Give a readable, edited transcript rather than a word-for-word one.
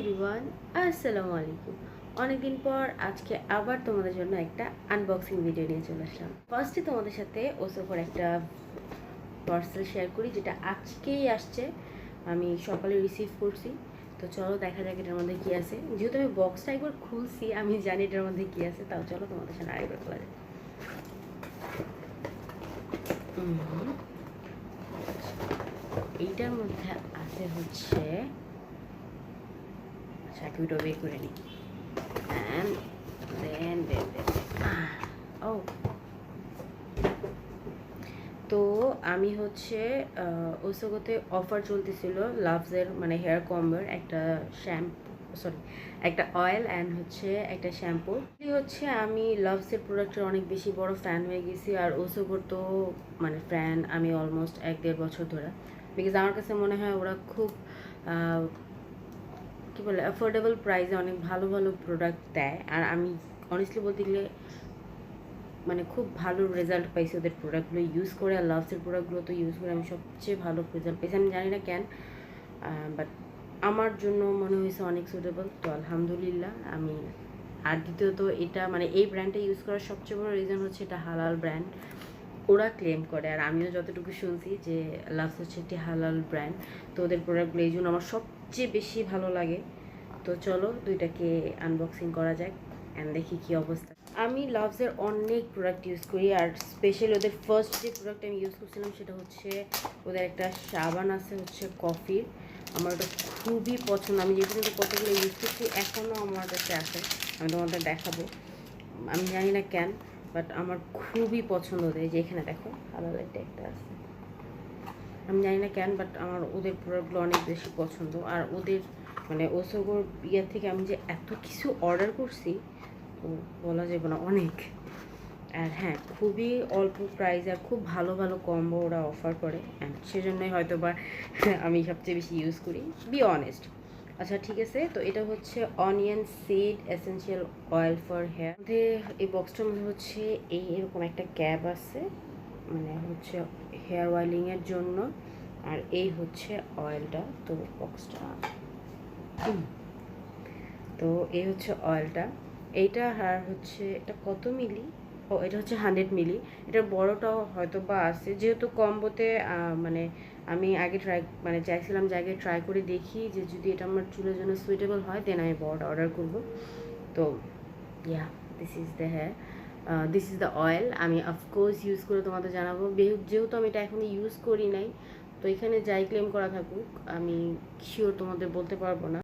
Everyone, আসসালামু আলাইকুম। অনেকদিন পর আজকে আবার তোমাদের জন্য একটা আনবক্সিং ভিডিও নিয়ে চলে আসলাম। ফার্স্টে তোমাদের সাথে ওসোফোর একটা পার্সেল শেয়ার করি, যেটা আজকেই আসছে। আমি সকালে রিসিভ করছি। তো চলো দেখা যাক এটার মধ্যে কী আছে। যেহেতু আমি বক্সটা একবার খুলছি, আমি জানি এটার মধ্যে কী আছে। তাও চলো তোমাদের সাথে আরেকবার খোলা যায়। এইটার মধ্যে আছে হচ্ছে, আচ্ছা ভিডিও বের করে নিই। And then ও তো আমি হচ্ছে ওসোগোতে অফার চলতেছিল লাভসের, মানে হেয়ার কম্বোর একটা একটা অয়েল অ্যান্ড হচ্ছে একটা শ্যাম্পু। হচ্ছে আমি লাভসের প্রোডাক্টের অনেক বেশি বড় ফ্যান হয়ে গেছি, আর ওসোগোর তো মানে ফ্যান আমি অলমোস্ট 1-1.5 বছর ধরে। বিকজ আমার কাছে মনে হয় ওরা খুব কী বলে অ্যাফোর্ডেবল প্রাইসে অনেক ভালো ভালো প্রোডাক্ট দেয়। আর আমি অনেস্টলি বলতে গেলে মানে খুব ভালো রেজাল্ট পাইছি ওদের প্রোডাক্টগুলো ইউজ করে। আর লাভসের প্রোডাক্টগুলো তো ইউজ করে আমি সবচেয়ে ভালো রেজাল্ট পাইছি। আমি জানি না কেন, বাট আমার জন্য মনে হয়েছে অনেক সুটেবল। তো আলহামদুলিল্লাহ। আমি আর দ্বিতীয়ত এটা মানে এই ব্র্যান্ডটা ইউজ করার সবচেয়ে বড় রিজন হচ্ছে এটা হালাল ব্র্যান্ড, ওরা ক্লেম করে। আর আমিও যতটুকু শুনছি যে লাভস হচ্ছে একটি হালাল ব্র্যান্ড। তো ওদের প্রোডাক্টগুলো এই জন্য আমার সবচেয়ে বেশি ভালো লাগে। তো চলো দুইটাকে আনবক্সিং করা যাক অ্যান্ড দেখি কী অবস্থা। আমি লাভসের অনেক প্রোডাক্ট ইউজ করি, আর স্পেশালি ওদের ফার্স্ট যে প্রোডাক্ট আমি ইউজ করছিলাম সেটা হচ্ছে ওদের একটা সাবান আছে হচ্ছে কফির। আমার ওটা খুবই পছন্দ। আমি যে পর্যন্ত কতগুলো ইউজ করছি এখনও আমার কাছে আছে, আমি তোমাদের দেখাবো। আমি জানি না কেন, বাট আমার খুবই পছন্দ ওদের। যে এখানে দেখো হালালের একটা আছে, আমি জানি না কেন, বাট আমার ওদের প্রোডাক্টগুলো অনেক বেশি পছন্দ। আর ওদের মানে ওসোগোর ইয়ে থেকে আমি যে এত কিছু অর্ডার করছি বলা যাবে না, অনেক। আর হ্যাঁ, খুবই অল্প প্রাইস আর খুব ভালো ভালো কম্বো ওরা অফার করে, অ্যান্ড সেজন্যই হয়তো বা আমি সবচেয়ে বেশি ইউজ করি, বি অনেস্ট। আচ্ছা ঠিক আছে, তো এটা হচ্ছে onion seed essential oil for hair. মধ্যে এই বক্সটার মধ্যে হচ্ছে এরকম একটা ক্যাপ আছে, মানে হচ্ছে হেয়ার অয়েলিংয়ের জন্য। আর এই হচ্ছে অয়েলটা। তো বক্সটা তো এই হচ্ছে অয়েলটা। এইটা আর হচ্ছে এটা কত মিলি, ও এটা হচ্ছে 100 মিলি। এটার বড়টাও হয়তো বা আছে, যেহেতু কম্বোতে মানে আমি আগে চাইছিলাম যে আগে ট্রাই করে দেখি যে যদি এটা আমার চুলের জন্য সুইটেবল হয় দেন আমি বড়টা অর্ডার করব। তো ইয়া, দিস ইজ দ্য অয়েল। আমি অফকোর্স ইউজ করে তোমাদের জানাবো, যেহেতু আমি এটা এখনও ইউজ করি নাই। তো এখানে যাই ক্লেম করা থাকুক, আমি শিওর তোমাদের বলতে পারবো না।